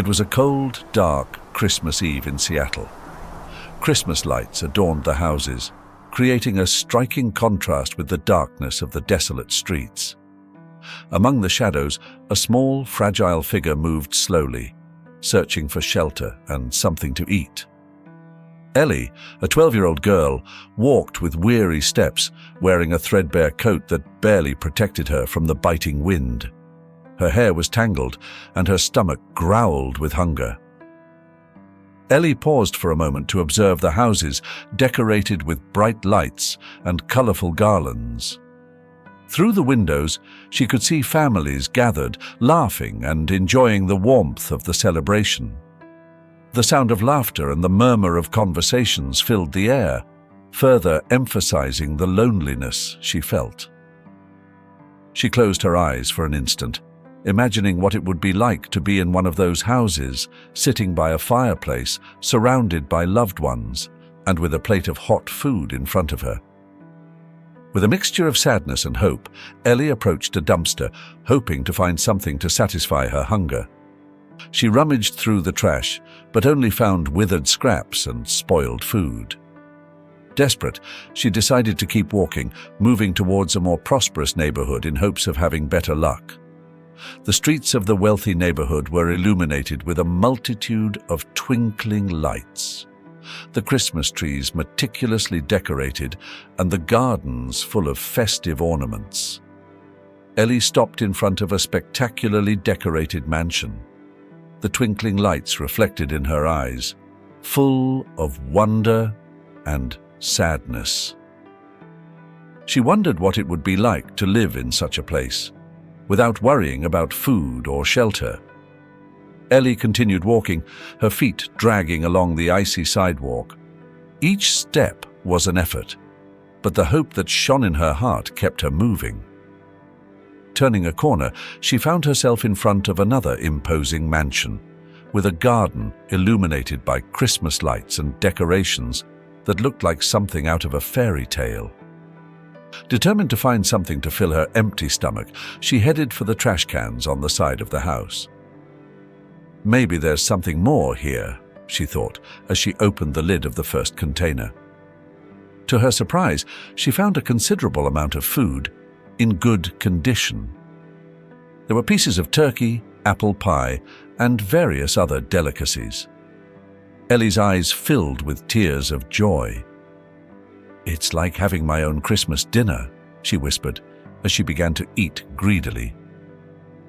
It was a cold, dark Christmas Eve in Seattle. Christmas lights adorned the houses, creating a striking contrast with the darkness of the desolate streets. Among the shadows, a small, fragile figure moved slowly, searching for shelter and something to eat. Ellie, a 12-year-old girl, walked with weary steps, wearing a threadbare coat that barely protected her from the biting wind. Her hair was tangled, and her stomach growled with hunger. Ellie paused for a moment to observe the houses decorated with bright lights and colorful garlands. Through the windows, she could see families gathered, laughing and enjoying the warmth of the celebration. The sound of laughter and the murmur of conversations filled the air, further emphasizing the loneliness she felt. She closed her eyes for an instant, imagining what it would be like to be in one of those houses, sitting by a fireplace, surrounded by loved ones, and with a plate of hot food in front of her. With a mixture of sadness and hope, Ellie approached a dumpster, hoping to find something to satisfy her hunger. She rummaged through the trash, but only found withered scraps and spoiled food. Desperate, she decided to keep walking, moving towards a more prosperous neighborhood in hopes of having better luck. The streets of the wealthy neighborhood were illuminated with a multitude of twinkling lights, the Christmas trees meticulously decorated and the gardens full of festive ornaments. Ellie stopped in front of a spectacularly decorated mansion. The twinkling lights reflected in her eyes, full of wonder and sadness. She wondered what it would be like to live in such a place, without worrying about food or shelter. Ellie continued walking, her feet dragging along the icy sidewalk. Each step was an effort, but the hope that shone in her heart kept her moving. Turning a corner, she found herself in front of another imposing mansion, with a garden illuminated by Christmas lights and decorations that looked like something out of a fairy tale. Determined to find something to fill her empty stomach, she headed for the trash cans on the side of the house. Maybe there's something more here, she thought, as she opened the lid of the first container. To her surprise, she found a considerable amount of food, in good condition. There were pieces of turkey, apple pie, and various other delicacies. Ellie's eyes filled with tears of joy. "It's like having my own Christmas dinner," she whispered, as she began to eat greedily.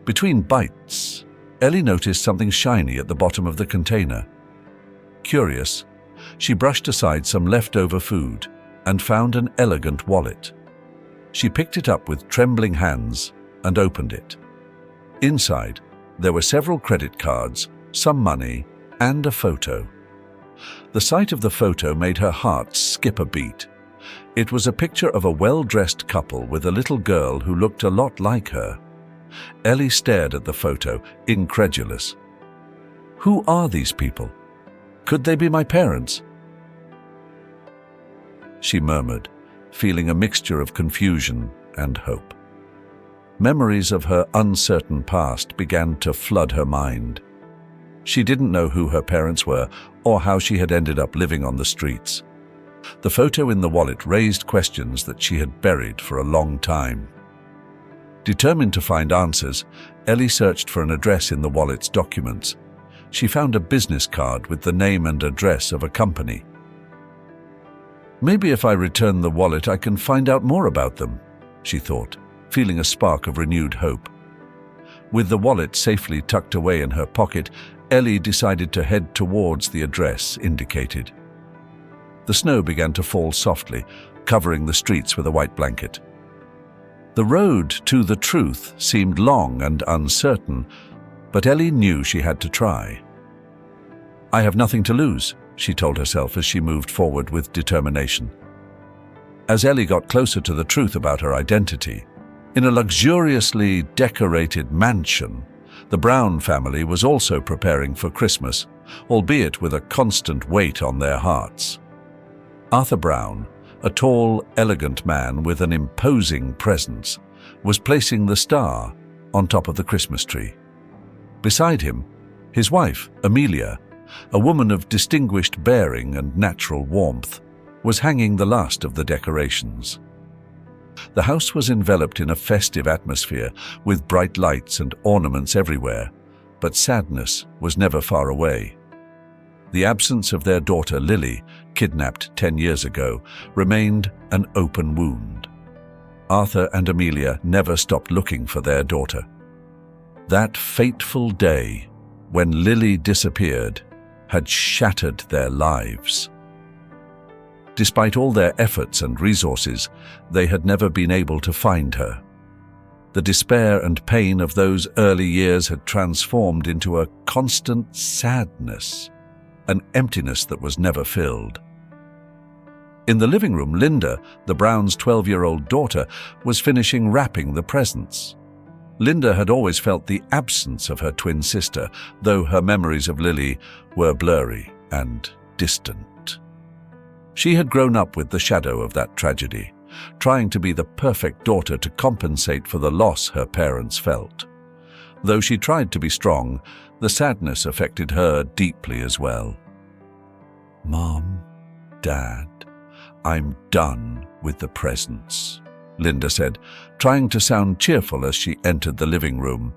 Between bites, Ellie noticed something shiny at the bottom of the container. Curious, she brushed aside some leftover food and found an elegant wallet. She picked it up with trembling hands and opened it. Inside, there were several credit cards, some money, and a photo. The sight of the photo made her heart skip a beat. It was a picture of a well-dressed couple with a little girl who looked a lot like her. Ellie stared at the photo, incredulous. Who are these people? Could they be my parents? She murmured, feeling a mixture of confusion and hope. Memories of her uncertain past began to flood her mind. She didn't know who her parents were or how she had ended up living on the streets. The photo in the wallet raised questions that she had buried for a long time. Determined to find answers, Ellie searched for an address in the wallet's documents. She found a business card with the name and address of a company. Maybe if I return the wallet, I can find out more about them, she thought, feeling a spark of renewed hope. With the wallet safely tucked away in her pocket, Ellie decided to head towards the address indicated. The snow began to fall softly, covering the streets with a white blanket. The road to the truth seemed long and uncertain, but Ellie knew she had to try. "I have nothing to lose," she told herself as she moved forward with determination. As Ellie got closer to the truth about her identity, in a luxuriously decorated mansion, the Brown family was also preparing for Christmas, albeit with a constant weight on their hearts. Arthur Brown, a tall, elegant man with an imposing presence, was placing the star on top of the Christmas tree. Beside him, His wife, Amelia, a woman of distinguished bearing and natural warmth, was hanging the last of the decorations. The house was enveloped in a festive atmosphere, with bright lights and ornaments everywhere, but sadness was never far away. The absence of their daughter Lily, kidnapped 10 years ago, remained an open wound. Arthur and Amelia never stopped looking for their daughter. That fateful day, when Lily disappeared, had shattered their lives. Despite all their efforts and resources, they had never been able to find her. The despair and pain of those early years had transformed into a constant sadness, an emptiness that was never filled. In the living room, Linda, the Browns' 12-year-old daughter, was finishing wrapping the presents. Linda had always felt the absence of her twin sister, though her memories of Lily were blurry and distant. She had grown up with the shadow of that tragedy, trying to be the perfect daughter to compensate for the loss her parents felt. Though she tried to be strong, the sadness affected her deeply as well. "Mom, Dad, I'm done with the presents," Linda said, trying to sound cheerful as she entered the living room.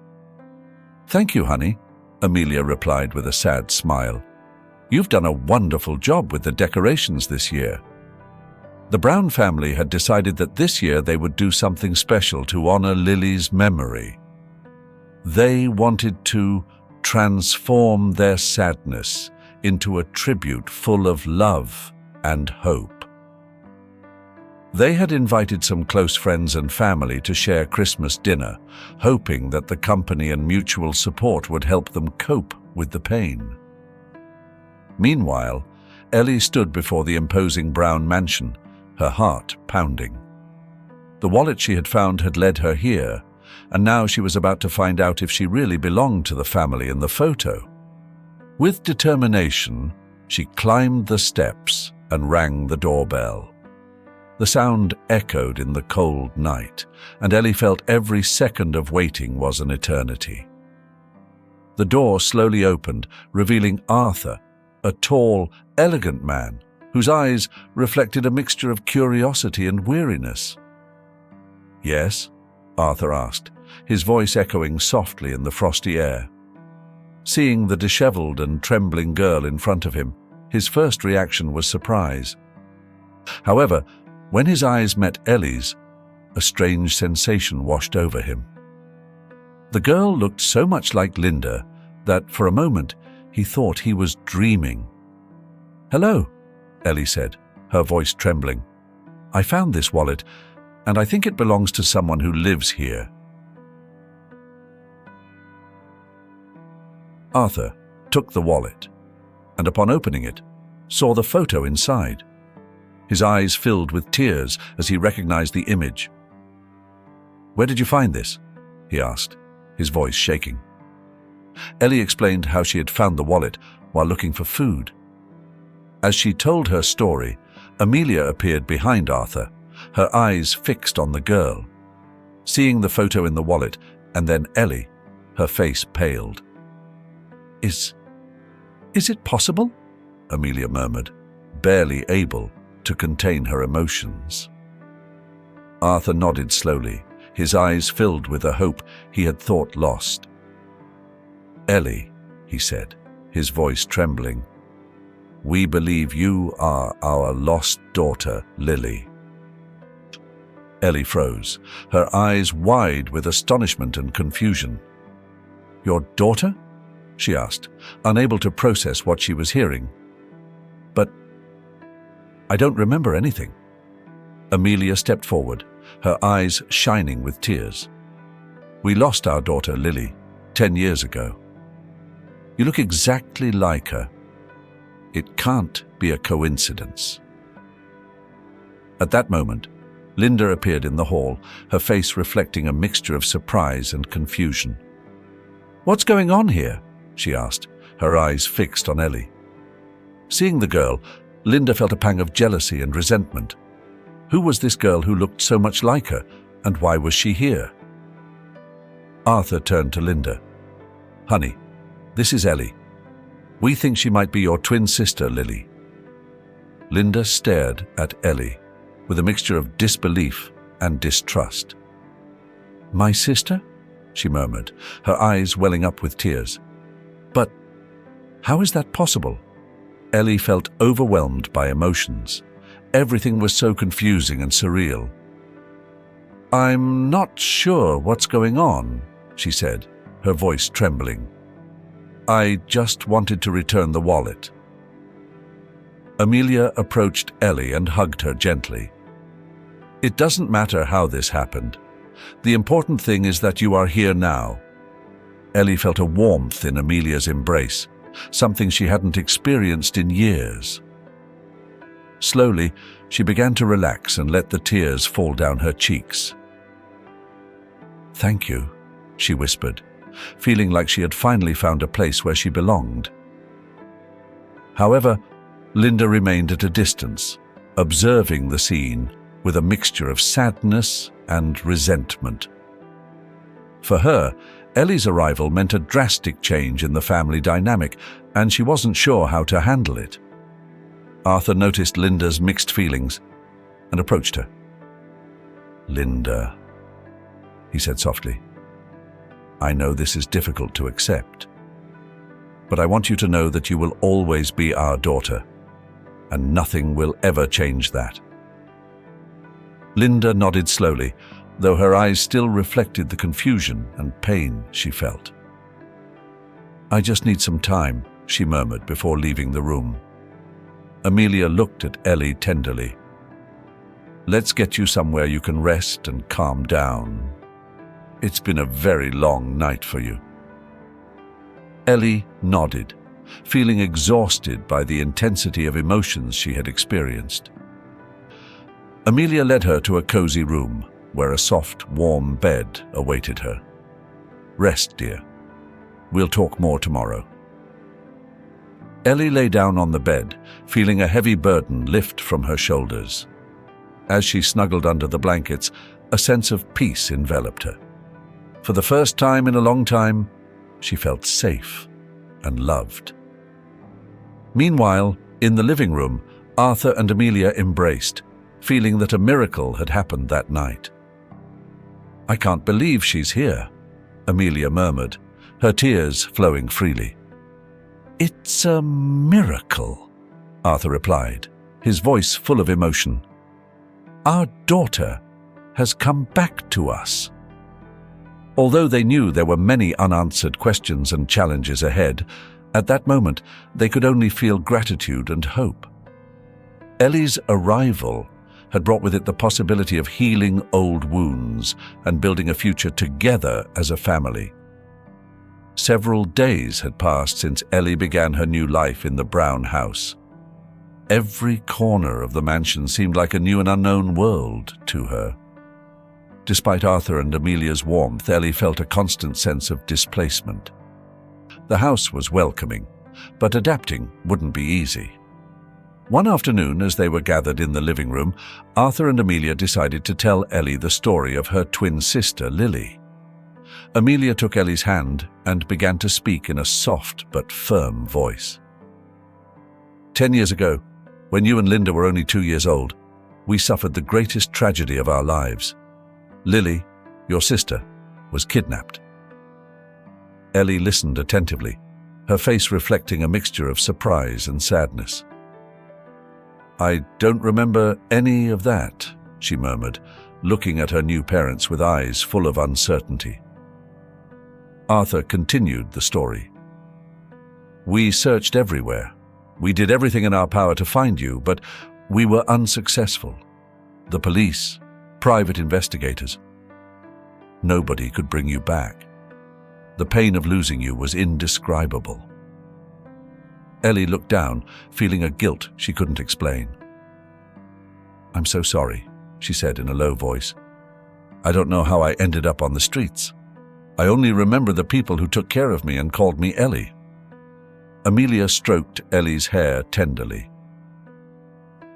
"Thank you, honey," Amelia replied with a sad smile. "You've done a wonderful job with the decorations this year." The Brown family had decided that this year they would do something special to honor Lily's memory. They wanted to transform their sadness into a tribute full of love and hope. They had invited some close friends and family to share Christmas dinner, hoping that the company and mutual support would help them cope with the pain. Meanwhile, Ellie stood before the imposing Brown mansion, her heart pounding. The wallet she had found had led her here, and now she was about to find out if she really belonged to the family in the photo. With determination, she climbed the steps and rang the doorbell. The sound echoed in the cold night, and Ellie felt every second of waiting was an eternity. The door slowly opened, revealing Arthur, a tall, elegant man whose eyes reflected a mixture of curiosity and weariness. "Yes?" Arthur asked, his voice echoing softly in the frosty air. Seeing the disheveled and trembling girl in front of him, his first reaction was surprise. However, when his eyes met Ellie's, a strange sensation washed over him. The girl looked so much like Linda that, for a moment, he thought he was dreaming. "Hello," Ellie said, her voice trembling. "I found this wallet, and I think it belongs to someone who lives here." Arthur took the wallet, and upon opening it, saw the photo inside. His eyes filled with tears as he recognized the image. "Where did you find this?" he asked, his voice shaking. Ellie explained how she had found the wallet while looking for food. As she told her story, Amelia appeared behind Arthur, her eyes fixed on the girl. Seeing the photo in the wallet, and then Ellie, her face paled. Is it possible?" Amelia murmured, barely able to contain her emotions. Arthur nodded slowly, his eyes filled with a hope he had thought lost. "Ellie," he said, his voice trembling, "we believe you are our lost daughter, Lily." Ellie froze, her eyes wide with astonishment and confusion. "Your daughter?" she asked, unable to process what she was hearing. "But I don't remember anything." Amelia stepped forward, her eyes shining with tears. "We lost our daughter, Lily, 10 years ago. You look exactly like her. It can't be a coincidence." At that moment, Linda appeared in the hall, her face reflecting a mixture of surprise and confusion. "What's going on here?" she asked, her eyes fixed on Ellie. Seeing the girl, Linda felt a pang of jealousy and resentment. Who was this girl who looked so much like her, and why was she here? Arthur turned to Linda. "Honey, This is Ellie. We think she might be your twin sister, Lily." Linda stared at Ellie with a mixture of disbelief and distrust. "My sister?" she murmured, her eyes welling up with tears. "But how is that possible?" Ellie felt overwhelmed by emotions. Everything was so confusing and surreal. "I'm not sure what's going on," she said, her voice trembling. "I just wanted to return the wallet." Amelia approached Ellie and hugged her gently. "It doesn't matter how this happened. The important thing is that you are here now." Ellie felt a warmth in Amelia's embrace, something she hadn't experienced in years. Slowly, she began to relax and let the tears fall down her cheeks. "Thank you," she whispered, feeling like she had finally found a place where she belonged. However, Linda remained at a distance, observing the scene with a mixture of sadness and resentment. For her, Ellie's arrival meant a drastic change in the family dynamic, and she wasn't sure how to handle it. Arthur noticed Linda's mixed feelings and approached her. "Linda," he said softly, "I know this is difficult to accept, but I want you to know that you will always be our daughter, and nothing will ever change that." Linda nodded slowly, though her eyes still reflected the confusion and pain she felt. "I just need some time," she murmured before leaving the room. Amelia looked at Ellie tenderly. "Let's get you somewhere you can rest and calm down. It's been a very long night for you." Ellie nodded, feeling exhausted by the intensity of emotions she had experienced. Amelia led her to a cozy room where a soft, warm bed awaited her. "Rest, dear. We'll talk more tomorrow." Ellie lay down on the bed, feeling a heavy burden lift from her shoulders. As she snuggled under the blankets, a sense of peace enveloped her. For the first time in a long time, she felt safe and loved. Meanwhile, in the living room, Arthur and Amelia embraced, feeling that a miracle had happened that night. "I can't believe she's here," Amelia murmured, her tears flowing freely. "It's a miracle," Arthur replied, his voice full of emotion. "Our daughter has come back to us." Although they knew there were many unanswered questions and challenges ahead, at that moment they could only feel gratitude and hope. Ellie's arrival had brought with it the possibility of healing old wounds and building a future together as a family. Several days had passed since Ellie began her new life in the brown house. Every corner of the mansion seemed like a new and unknown world to her. Despite Arthur and Amelia's warmth, Ellie felt a constant sense of displacement. The house was welcoming, but adapting wouldn't be easy. One afternoon, as they were gathered in the living room, Arthur and Amelia decided to tell Ellie the story of her twin sister, Lily. Amelia took Ellie's hand and began to speak in a soft but firm voice. 10 years ago, when you and Linda were only 2 years old, we suffered the greatest tragedy of our lives. Lily, your sister, was kidnapped. Ellie listened attentively, her face reflecting a mixture of surprise and sadness. "I don't remember any of that," she murmured, looking at her new parents with eyes full of uncertainty. Arthur continued the story. "We searched everywhere. We did everything in our power to find you, but we were unsuccessful. The police, private investigators. Nobody could bring you back. The pain of losing you was indescribable." Ellie looked down, feeling a guilt she couldn't explain. "I'm so sorry," she said in a low voice. "I don't know how I ended up on the streets. I only remember the people who took care of me and called me Ellie." Amelia stroked Ellie's hair tenderly.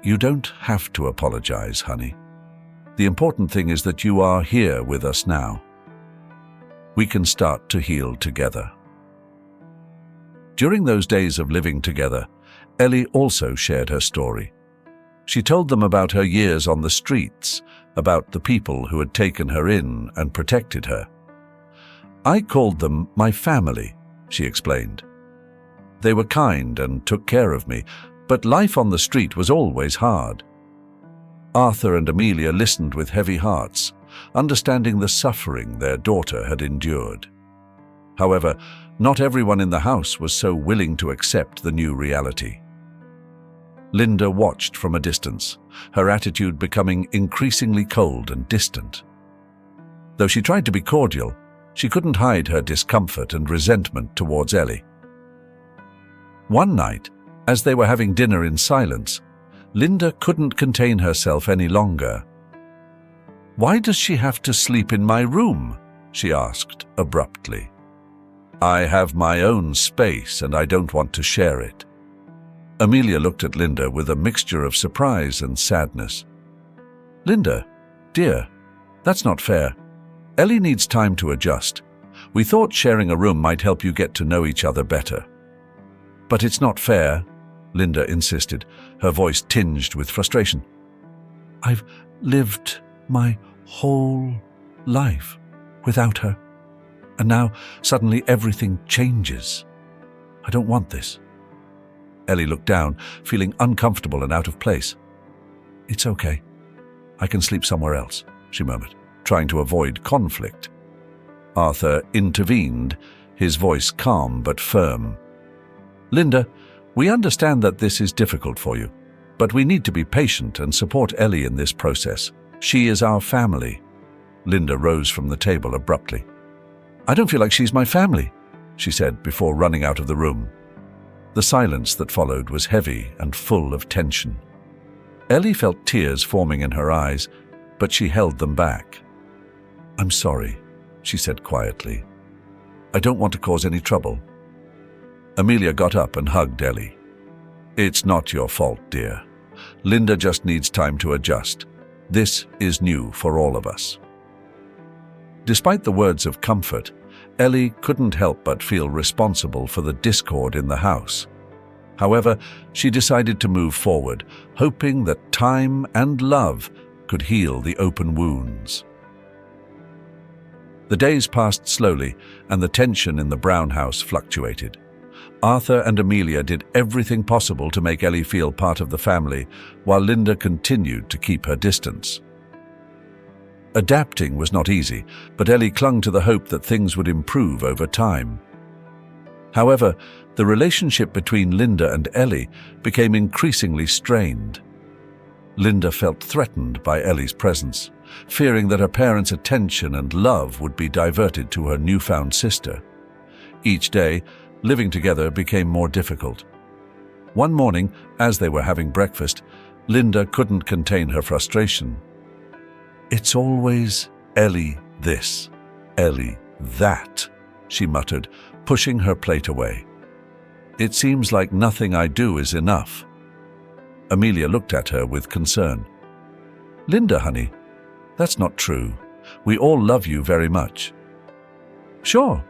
"You don't have to apologize, honey. The important thing is that you are here with us now. We can start to heal together." During those days of living together, Ellie also shared her story. She told them about her years on the streets, about the people who had taken her in and protected her. "I called them my family," she explained. "They were kind and took care of me, but life on the street was always hard." Arthur and Amelia listened with heavy hearts, understanding the suffering their daughter had endured. However, not everyone in the house was so willing to accept the new reality. Linda watched from a distance, her attitude becoming increasingly cold and distant. Though she tried to be cordial, she couldn't hide her discomfort and resentment towards Ellie. One night, as they were having dinner in silence, Linda couldn't contain herself any longer. "Why does she have to sleep in my room?" she asked abruptly. "I have my own space and I don't want to share it." Amelia looked at Linda with a mixture of surprise and sadness. "Linda, dear, that's not fair. Ellie needs time to adjust. We thought sharing a room might help you get to know each other better." "But it's not fair," Linda insisted, her voice tinged with frustration. "I've lived my whole life without her, and now suddenly everything changes. I don't want this." Ellie looked down, feeling uncomfortable and out of place. "It's okay. I can sleep somewhere else," she murmured, trying to avoid conflict. Arthur intervened, his voice calm but firm. "Linda, we understand that this is difficult for you, but we need to be patient and support Ellie in this process. She is our family." Linda rose from the table abruptly. "I don't feel like she's my family," she said before running out of the room. The silence that followed was heavy and full of tension. Ellie felt tears forming in her eyes, but she held them back. "I'm sorry," she said quietly. "I don't want to cause any trouble." Amelia got up and hugged Ellie. "It's not your fault, dear. Linda just needs time to adjust. This is new for all of us." Despite the words of comfort, Ellie couldn't help but feel responsible for the discord in the house. However, she decided to move forward, hoping that time and love could heal the open wounds. The days passed slowly, and the tension in the Brown house fluctuated. Arthur and Amelia did everything possible to make Ellie feel part of the family, while Linda continued to keep her distance. Adapting was not easy, but Ellie clung to the hope that things would improve over time. However, the relationship between Linda and Ellie became increasingly strained. Linda felt threatened by Ellie's presence, fearing that her parents' attention and love would be diverted to her newfound sister. Each day, living together became more difficult. One morning, as they were having breakfast, Linda couldn't contain her frustration. "It's always Ellie this, Ellie that," she muttered, pushing her plate away. "It seems like nothing I do is enough." Amelia looked at her with concern. "Linda, honey, that's not true. We all love you very much." "Sure,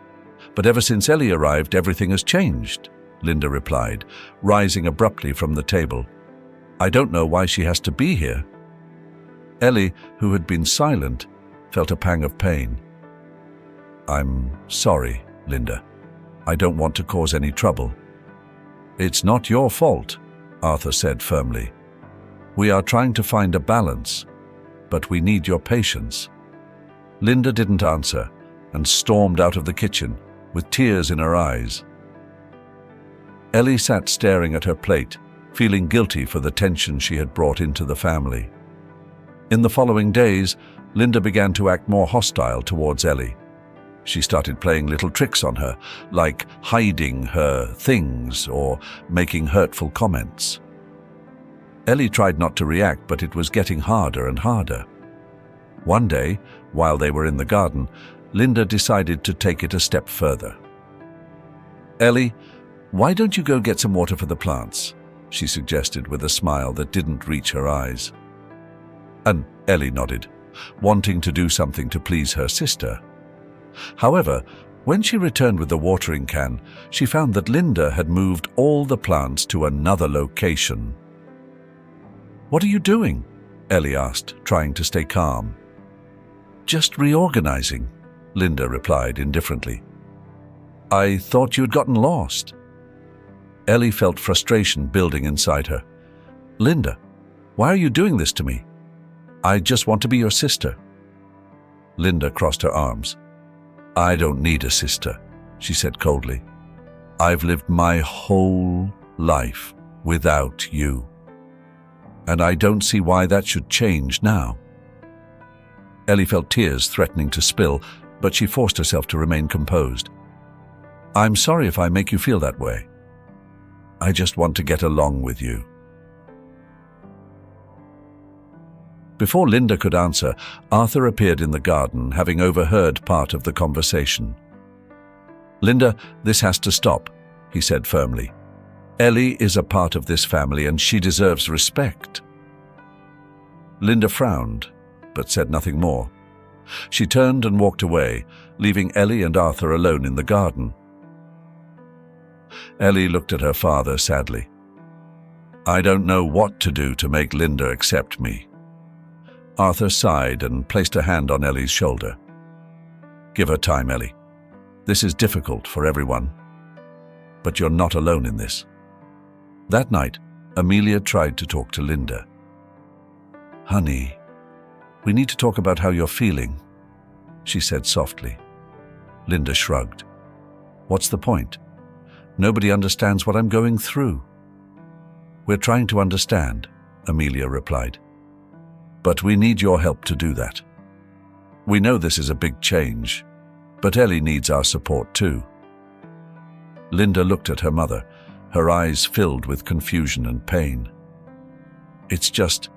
but ever since Ellie arrived, everything has changed," Linda replied, rising abruptly from the table. "I don't know why she has to be here." Ellie, who had been silent, felt a pang of pain. "I'm sorry, Linda. I don't want to cause any trouble." "It's not your fault," Arthur said firmly. "We are trying to find a balance, but we need your patience." Linda didn't answer and stormed out of the kitchen with tears in her eyes. Ellie sat staring at her plate, feeling guilty for the tension she had brought into the family. In the following days, Linda began to act more hostile towards Ellie. She started playing little tricks on her, like hiding her things or making hurtful comments. Ellie tried not to react, but it was getting harder and harder. One day, while they were in the garden, Linda decided to take it a step further. "Ellie, why don't you go get some water for the plants?" she suggested with a smile that didn't reach her eyes. And Ellie nodded, wanting to do something to please her sister. However, When she returned with the watering can, she found that Linda had moved all the plants to another location. "What are you doing?" Ellie asked, trying to stay calm. "Just reorganizing," Linda replied indifferently. "I thought you had gotten lost." Ellie felt frustration building inside her. "Linda, why are you doing this to me? I just want to be your sister." Linda crossed her arms. "I don't need a sister," she said coldly. "I've lived my whole life without you. And I don't see why that should change now." Ellie felt tears threatening to spill, but she forced herself to remain composed. "I'm sorry if I make you feel that way. I just want to get along with you." Before Linda could answer, Arthur appeared in the garden, having overheard part of the conversation. "Linda, this has to stop," he said firmly. "Ellie is a part of this family and she deserves respect." Linda frowned, but said nothing more. She turned and walked away, leaving Ellie and Arthur alone in the garden. Ellie looked at her father sadly. "I don't know what to do to make Linda accept me." Arthur sighed and placed a hand on Ellie's shoulder. "Give her time, Ellie. This is difficult for everyone. But you're not alone in this." That night, Amelia tried to talk to Linda. "Honey, we need to talk about how you're feeling," she said softly. Linda shrugged. "What's the point? Nobody understands what I'm going through." "We're trying to understand," Amelia replied. "But we need your help to do that. We know this is a big change, but Ellie needs our support too." Linda looked at her mother, her eyes filled with confusion and pain. "It's just,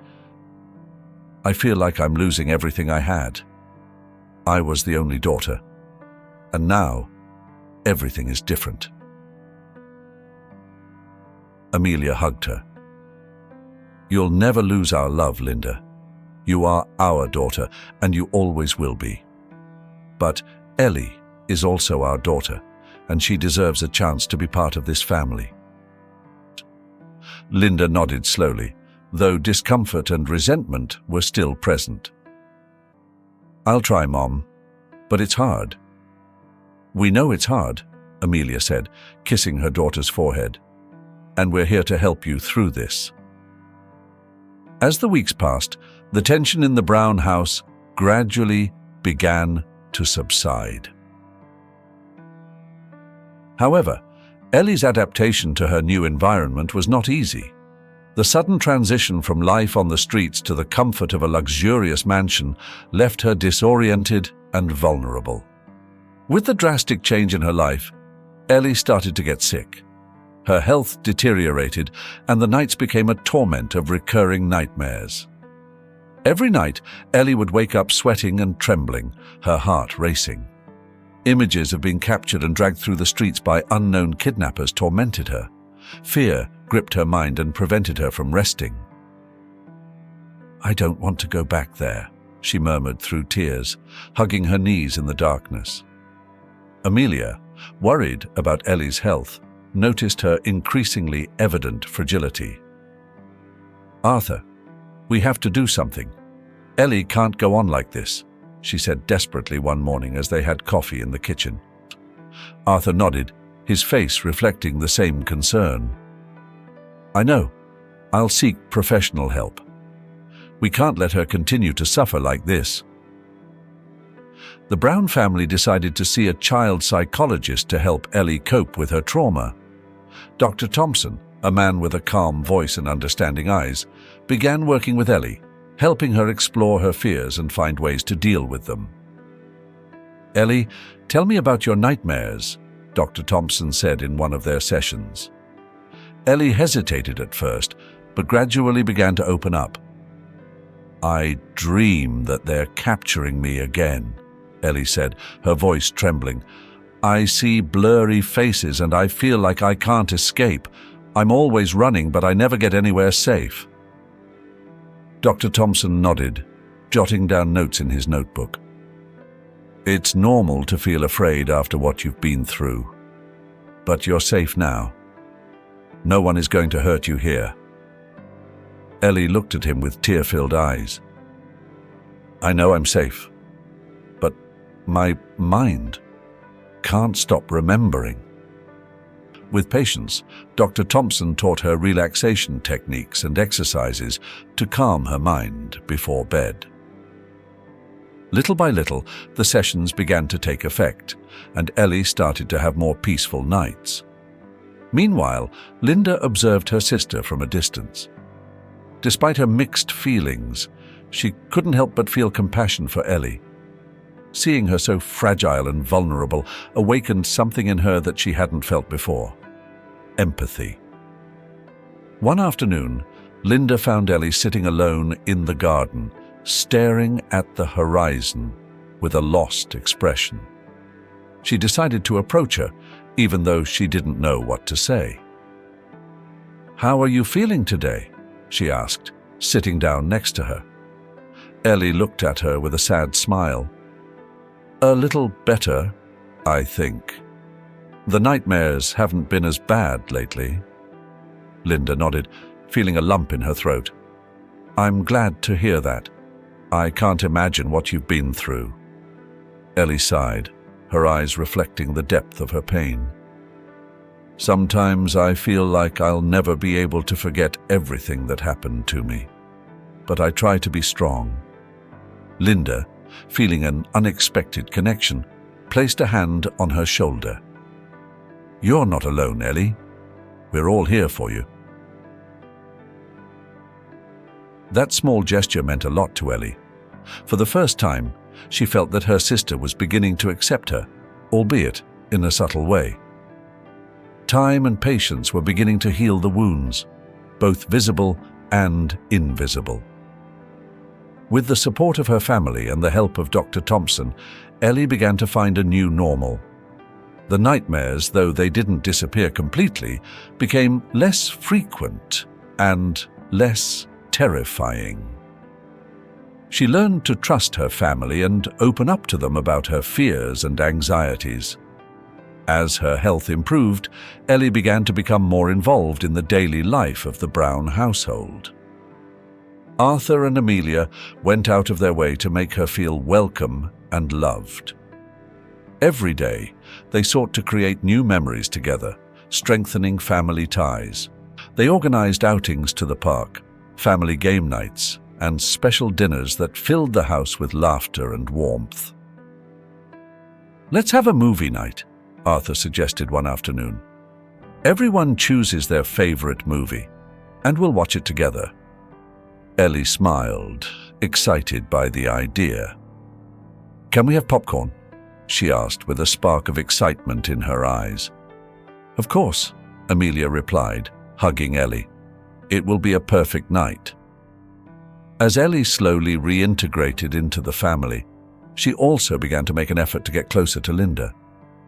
I feel like I'm losing everything I had. I was the only daughter, and now everything is different." Amelia hugged her. "You'll never lose our love, Linda. You are our daughter, and you always will be. But Ellie is also our daughter, and she deserves a chance to be part of this family." Linda nodded slowly, though discomfort and resentment were still present. "I'll try, Mom, but it's hard." "We know it's hard," Amelia said, kissing her daughter's forehead. "And we're here to help you through this." As the weeks passed, the tension in the Brown house gradually began to subside. However, Ellie's adaptation to her new environment was not easy. The sudden transition from life on the streets to the comfort of a luxurious mansion left her disoriented and vulnerable. With the drastic change in her life, Ellie started to get sick. Her health deteriorated, and the nights became a torment of recurring nightmares. Every night, Ellie would wake up sweating and trembling, her heart racing. Images of being captured and dragged through the streets by unknown kidnappers tormented her. Fear gripped her mind and prevented her from resting. "I don't want to go back there," she murmured through tears, hugging her knees in the darkness. Amelia, worried about Ellie's health, noticed her increasingly evident fragility. "Arthur, we have to do something. Ellie can't go on like this," she said desperately one morning as they had coffee in the kitchen. Arthur nodded, his face reflecting the same concern. "I know. I'll seek professional help. We can't let her continue to suffer like this." The Brown family decided to see a child psychologist to help Ellie cope with her trauma. Dr. Thompson, a man with a calm voice and understanding eyes, began working with Ellie, helping her explore her fears and find ways to deal with them. "Ellie, tell me about your nightmares," Dr. Thompson said in one of their sessions. Ellie hesitated at first, but gradually began to open up. "I dream that they're capturing me again," Ellie said, her voice trembling. "I see blurry faces and I feel like I can't escape. I'm always running, but I never get anywhere safe." Dr. Thompson nodded, jotting down notes in his notebook. It's normal to feel afraid after what you've been through. But you're safe now. No one is going to hurt you here. Ellie looked at him with tear-filled eyes. I know I'm safe, but my mind can't stop remembering. With patience, Dr. Thompson taught her relaxation techniques and exercises to calm her mind before bed. Little by little, the sessions began to take effect, and Ellie started to have more peaceful nights. Meanwhile, Linda observed her sister from a distance. Despite her mixed feelings, she couldn't help but feel compassion for Ellie. Seeing her so fragile and vulnerable awakened something in her that she hadn't felt before: empathy. One afternoon, Linda found Ellie sitting alone in the garden, staring at the horizon with a lost expression. She decided to approach her, even though she didn't know what to say. "How are you feeling today?" she asked, sitting down next to her. Ellie looked at her with a sad smile. "A little better, I think. The nightmares haven't been as bad lately." Linda nodded, feeling a lump in her throat. "I'm glad to hear that. I can't imagine what you've been through." Ellie sighed, her eyes reflecting the depth of her pain. "Sometimes I feel like I'll never be able to forget everything that happened to me. But I try to be strong." Linda, feeling an unexpected connection, placed a hand on her shoulder. "You're not alone, Ellie. We're all here for you." That small gesture meant a lot to Ellie. For the first time, she felt that her sister was beginning to accept her, albeit in a subtle way. Time and patience were beginning to heal the wounds, both visible and invisible. With the support of her family and the help of Dr. Thompson, Ellie began to find a new normal. The nightmares, though they didn't disappear completely, became less frequent and less terrifying. She learned to trust her family and open up to them about her fears and anxieties. As her health improved, Ellie began to become more involved in the daily life of the Brown household. Arthur and Amelia went out of their way to make her feel welcome and loved. Every day, they sought to create new memories together, strengthening family ties. They organized outings to the park, family game nights, and special dinners that filled the house with laughter and warmth. "Let's have a movie night," Arthur suggested one afternoon. "Everyone chooses their favorite movie, and we'll watch it together." Ellie smiled, excited by the idea. "Can we have popcorn?" she asked with a spark of excitement in her eyes. "Of course," Amelia replied, hugging Ellie. "It will be a perfect night." As Ellie slowly reintegrated into the family, she also began to make an effort to get closer to Linda.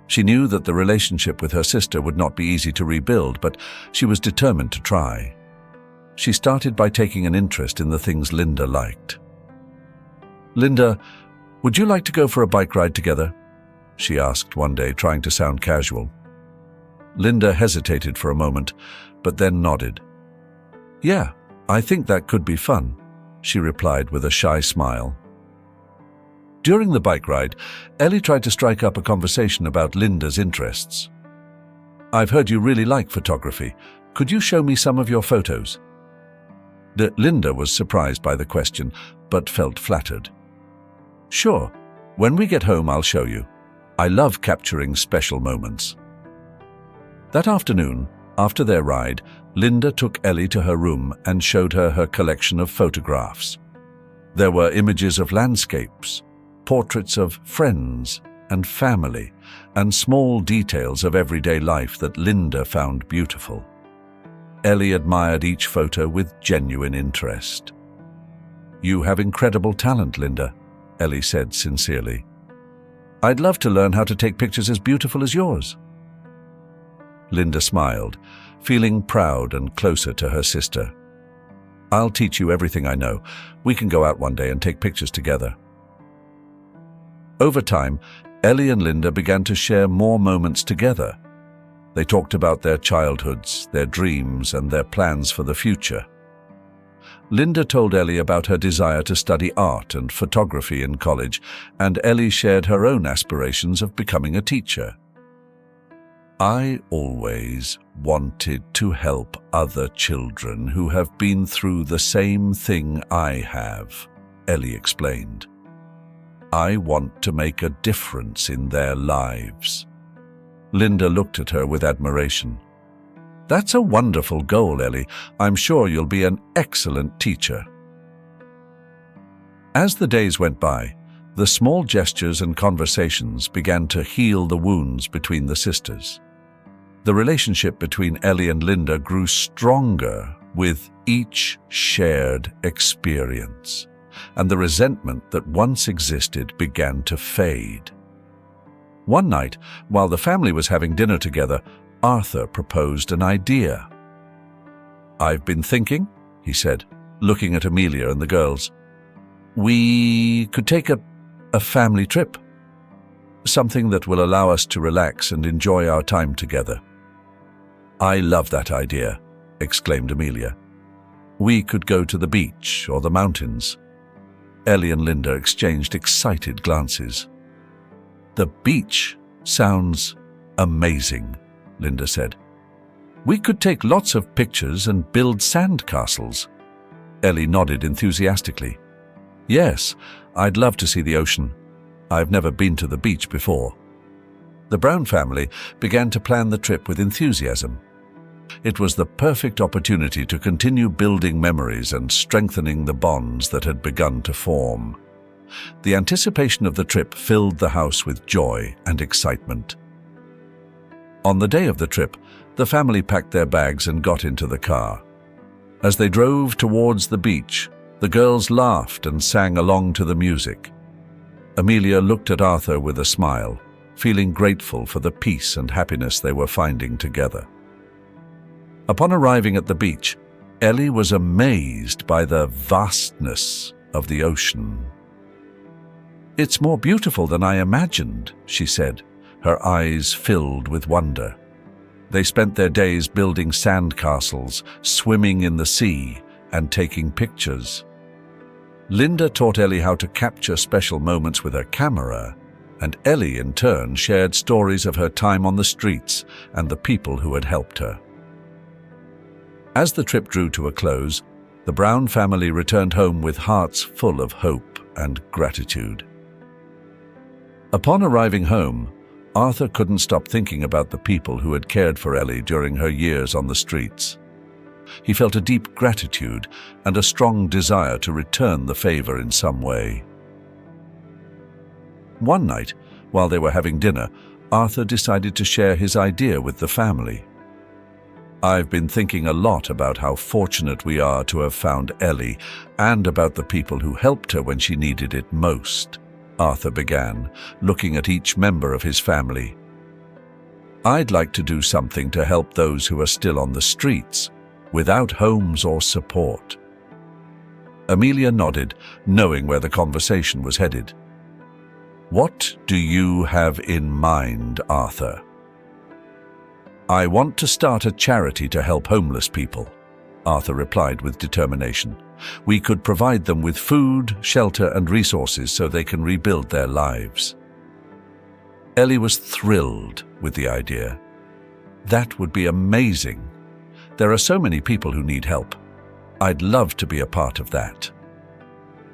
She knew that the relationship with her sister would not be easy to rebuild, but she was determined to try. She started by taking an interest in the things Linda liked. "Linda, would you like to go for a bike ride together?" she asked one day, trying to sound casual. Linda hesitated for a moment, but then nodded. "Yeah, I think that could be fun," she replied with a shy smile. During the bike ride, Ellie tried to strike up a conversation about Linda's interests. "I've heard you really like photography. Could you show me some of your photos?" Linda was surprised by the question, but felt flattered. "Sure. When we get home, I'll show you. I love capturing special moments." That afternoon, after their ride, Linda took Ellie to her room and showed her her collection of photographs. There were images of landscapes, portraits of friends and family, and small details of everyday life that Linda found beautiful. Ellie admired each photo with genuine interest. "You have incredible talent, Linda," Ellie said sincerely. "I'd love to learn how to take pictures as beautiful as yours." Linda smiled, feeling proud and closer to her sister. "I'll teach you everything I know. We can go out one day and take pictures together." Over time, Ellie and Linda began to share more moments together. They talked about their childhoods, their dreams, and their plans for the future. Linda told Ellie about her desire to study art and photography in college, and Ellie shared her own aspirations of becoming a teacher. "I always wanted to help other children who have been through the same thing I have," Ellie explained. "I want to make a difference in their lives." Linda looked at her with admiration. "That's a wonderful goal, Ellie. I'm sure you'll be an excellent teacher." As the days went by, the small gestures and conversations began to heal the wounds between the sisters. The relationship between Ellie and Linda grew stronger with each shared experience, and the resentment that once existed began to fade. One night, while the family was having dinner together, Arthur proposed an idea. "I've been thinking," he said, looking at Amelia and the girls. "We could take a family trip. Something that will allow us to relax and enjoy our time together." "I love that idea," exclaimed Amelia. "We could go to the beach or the mountains." Ellie and Linda exchanged excited glances. "The beach sounds amazing," Linda said. "We could take lots of pictures and build sand castles." Ellie nodded enthusiastically. "Yes, I'd love to see the ocean. I've never been to the beach before." The Brown family began to plan the trip with enthusiasm. It was the perfect opportunity to continue building memories and strengthening the bonds that had begun to form. The anticipation of the trip filled the house with joy and excitement. On the day of the trip, the family packed their bags and got into the car. As they drove towards the beach, the girls laughed and sang along to the music. Amelia looked at Arthur with a smile, feeling grateful for the peace and happiness they were finding together. Upon arriving at the beach, Ellie was amazed by the vastness of the ocean. "It's more beautiful than I imagined," she said, her eyes filled with wonder. They spent their days building sand castles, swimming in the sea, and taking pictures. Linda taught Ellie how to capture special moments with her camera, and Ellie in turn shared stories of her time on the streets and the people who had helped her. As the trip drew to a close, the Brown family returned home with hearts full of hope and gratitude. Upon arriving home, Arthur couldn't stop thinking about the people who had cared for Ellie during her years on the streets. He felt a deep gratitude and a strong desire to return the favor in some way. One night, while they were having dinner, Arthur decided to share his idea with the family. "I've been thinking a lot about how fortunate we are to have found Ellie and about the people who helped her when she needed it most," Arthur began, looking at each member of his family. "I'd like to do something to help those who are still on the streets, without homes or support." Amelia nodded, knowing where the conversation was headed. "What do you have in mind, Arthur?" "I want to start a charity to help homeless people," Arthur replied with determination. "We could provide them with food, shelter, and resources so they can rebuild their lives." Ellie was thrilled with the idea. "That would be amazing. There are so many people who need help. I'd love to be a part of that."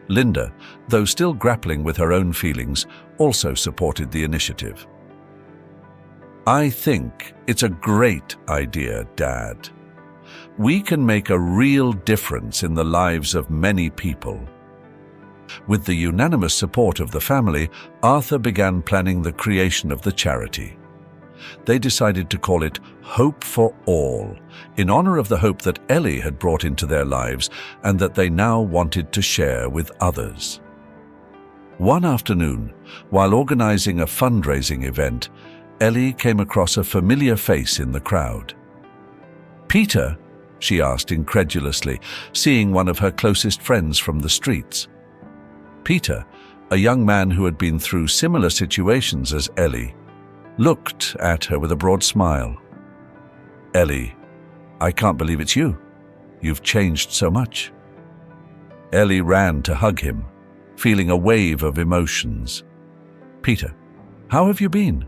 Linda, though still grappling with her own feelings, also supported the initiative. "I think it's a great idea, Dad. We can make a real difference in the lives of many people." With the unanimous support of the family, Arthur began planning the creation of the charity. They decided to call it Hope for All, in honor of the hope that Ellie had brought into their lives and that they now wanted to share with others. One afternoon, while organizing a fundraising event, Ellie came across a familiar face in the crowd. "Peter?" she asked incredulously, seeing one of her closest friends from the streets. Peter, a young man who had been through similar situations as Ellie, looked at her with a broad smile. "Ellie, I can't believe it's you. You've changed so much." Ellie ran to hug him, feeling a wave of emotions. "Peter, how have you been?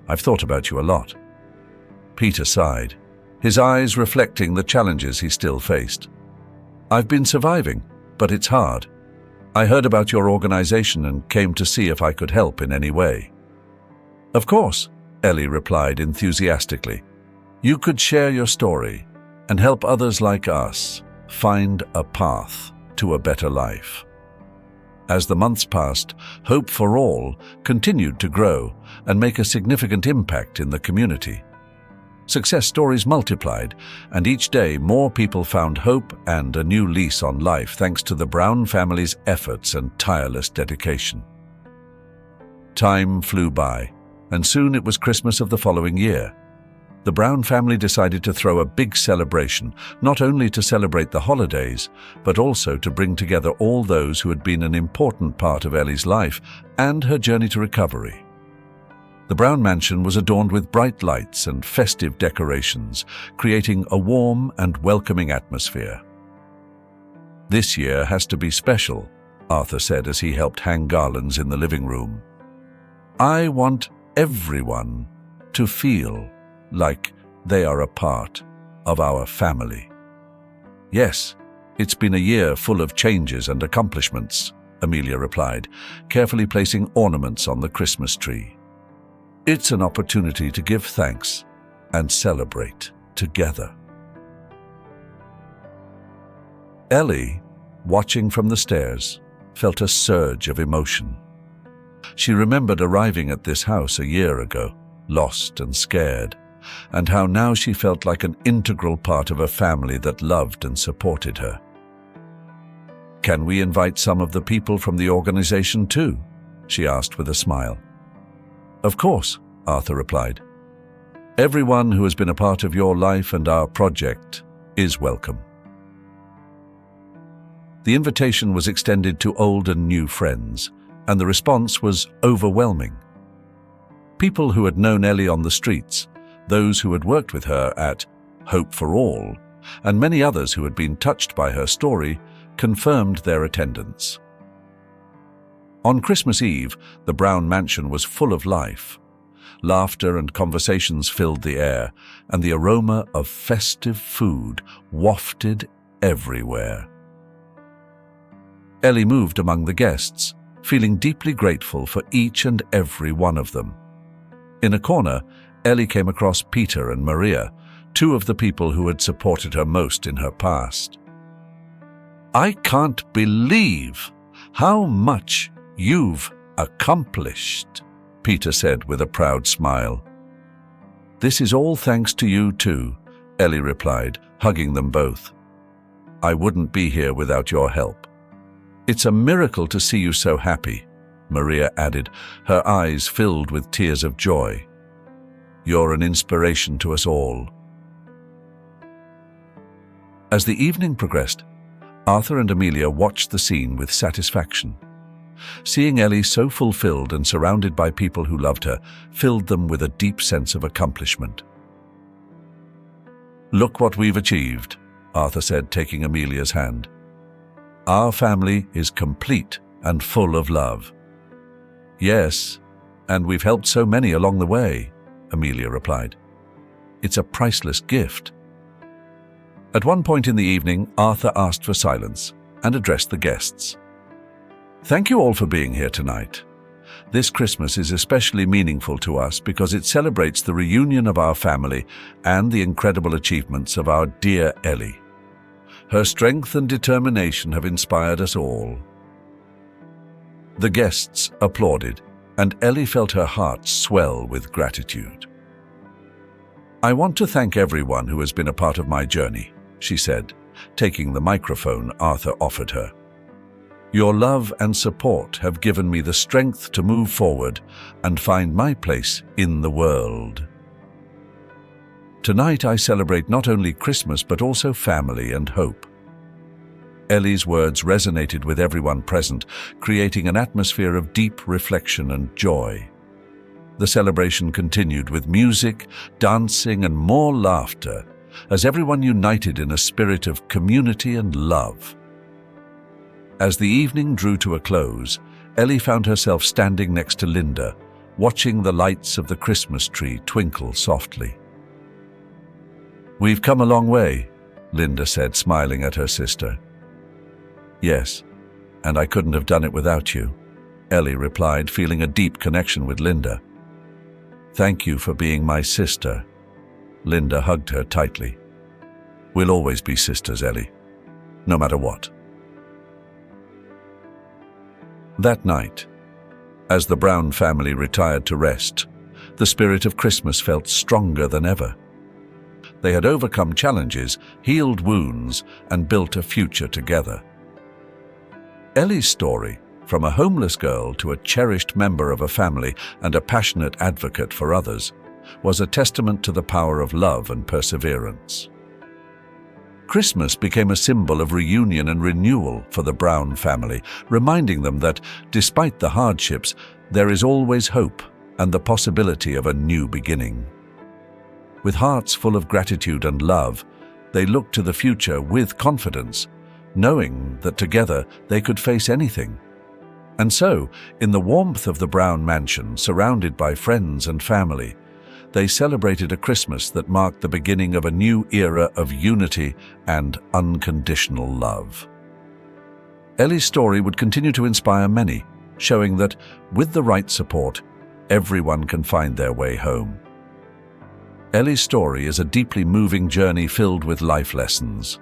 I've thought about you a lot." Peter sighed, his eyes reflecting the challenges he still faced. "I've been surviving, but it's hard. I heard about your organization and came to see if I could help in any way." "Of course," Ellie replied enthusiastically. "You could share your story and help others like us find a path to a better life." As the months passed, Hope for All continued to grow and make a significant impact in the community. Success stories multiplied, and each day more people found hope and a new lease on life thanks to the Brown family's efforts and tireless dedication. Time flew by, and soon it was Christmas of the following year. The Brown family decided to throw a big celebration, not only to celebrate the holidays, but also to bring together all those who had been an important part of Ellie's life and her journey to recovery. The Brown mansion was adorned with bright lights and festive decorations, creating a warm and welcoming atmosphere. "This year has to be special," Arthur said as he helped hang garlands in the living room. "I want everyone to feel like they are a part of our family." "Yes, it's been a year full of changes and accomplishments," Amelia replied, carefully placing ornaments on the Christmas tree. "It's an opportunity to give thanks and celebrate together." Ellie, watching from the stairs, felt a surge of emotion. She remembered arriving at this house a year ago, lost and scared, and how now she felt like an integral part of a family that loved and supported her. "Can we invite some of the people from the organization too?" she asked with a smile. "Of course," Arthur replied. "Everyone who has been a part of your life and our project is welcome." The invitation was extended to old and new friends, and the response was overwhelming. People who had known Ellie on the streets, those who had worked with her at Hope for All, and many others who had been touched by her story, confirmed their attendance. On Christmas Eve, the Brown mansion was full of life. Laughter and conversations filled the air, and the aroma of festive food wafted everywhere. Ellie moved among the guests, feeling deeply grateful for each and every one of them. In a corner, Ellie came across Peter and Maria, two of the people who had supported her most in her past. "I can't believe how much you've accomplished," Peter said with a proud smile. "This is all thanks to you too," Ellie replied, hugging them both. "I wouldn't be here without your help." "It's a miracle to see you so happy," Maria added, her eyes filled with tears of joy. "You're an inspiration to us all." As the evening progressed, Arthur and Amelia watched the scene with satisfaction. Seeing Ellie so fulfilled and surrounded by people who loved her filled them with a deep sense of accomplishment. "Look what we've achieved," Arthur said, taking Amelia's hand. "Our family is complete and full of love." "Yes, and we've helped so many along the way," Amelia replied. "It's a priceless gift." At one point in the evening, Arthur asked for silence and addressed the guests. "Thank you all for being here tonight. This Christmas is especially meaningful to us because it celebrates the reunion of our family and the incredible achievements of our dear Ellie. Her strength and determination have inspired us all." The guests applauded, and Ellie felt her heart swell with gratitude. "I want to thank everyone who has been a part of my journey," she said, taking the microphone Arthur offered her. "Your love and support have given me the strength to move forward and find my place in the world. Tonight I celebrate not only Christmas but also family and hope. Ellie's words resonated with everyone present, creating an atmosphere of deep reflection and joy. The celebration continued with music, dancing, and more laughter, as everyone united in a spirit of community and love. As the evening drew to a close, Ellie found herself standing next to Linda, watching the lights of the Christmas tree twinkle softly. "We've come a long way," Linda said, smiling at her sister. "Yes, and I couldn't have done it without you," Ellie replied, feeling a deep connection with Linda. "Thank you for being my sister." Linda hugged her tightly. "We'll always be sisters, Ellie, no matter what." That night, as the Brown family retired to rest, the spirit of Christmas felt stronger than ever. They had overcome challenges, healed wounds, and built a future together. Ellie's story, from a homeless girl to a cherished member of a family and a passionate advocate for others, was a testament to the power of love and perseverance. Christmas became a symbol of reunion and renewal for the Brown family, reminding them that, despite the hardships, there is always hope and the possibility of a new beginning. With hearts full of gratitude and love, they looked to the future with confidence, knowing that together they could face anything. And so, in the warmth of the Brown mansion, surrounded by friends and family, they celebrated a Christmas that marked the beginning of a new era of unity and unconditional love. Ellie's story would continue to inspire many, showing that, with the right support, everyone can find their way home. Ellie's story is a deeply moving journey filled with life lessons.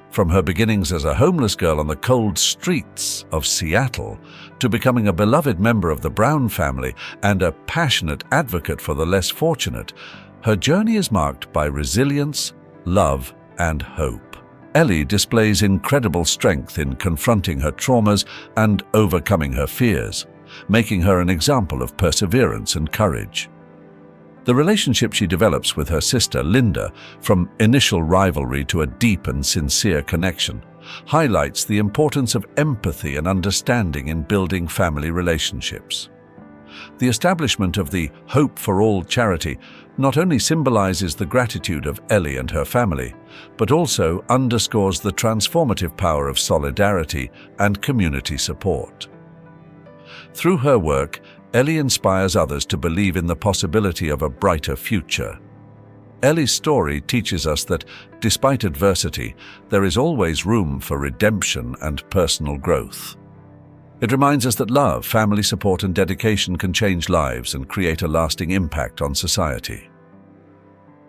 From her beginnings as a homeless girl on the cold streets of Seattle to becoming a beloved member of the Brown family and a passionate advocate for the less fortunate, her journey is marked by resilience, love, and hope. Ellie displays incredible strength in confronting her traumas and overcoming her fears, making her an example of perseverance and courage. The relationship she develops with her sister, Linda, from initial rivalry to a deep and sincere connection, highlights the importance of empathy and understanding in building family relationships. The establishment of the Hope for All charity not only symbolizes the gratitude of Ellie and her family, but also underscores the transformative power of solidarity and community support. Through her work, Ellie inspires others to believe in the possibility of a brighter future. Ellie's story teaches us that, despite adversity, there is always room for redemption and personal growth. It reminds us that love, family support, and dedication can change lives and create a lasting impact on society.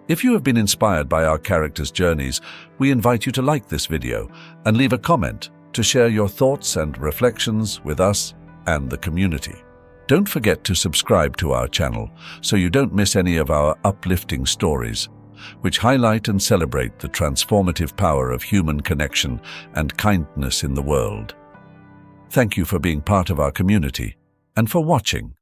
If you have been inspired by our characters' journeys, we invite you to like this video and leave a comment to share your thoughts and reflections with us and the community. Don't forget to subscribe to our channel so you don't miss any of our uplifting stories, which highlight and celebrate the transformative power of human connection and kindness in the world. Thank you for being part of our community and for watching.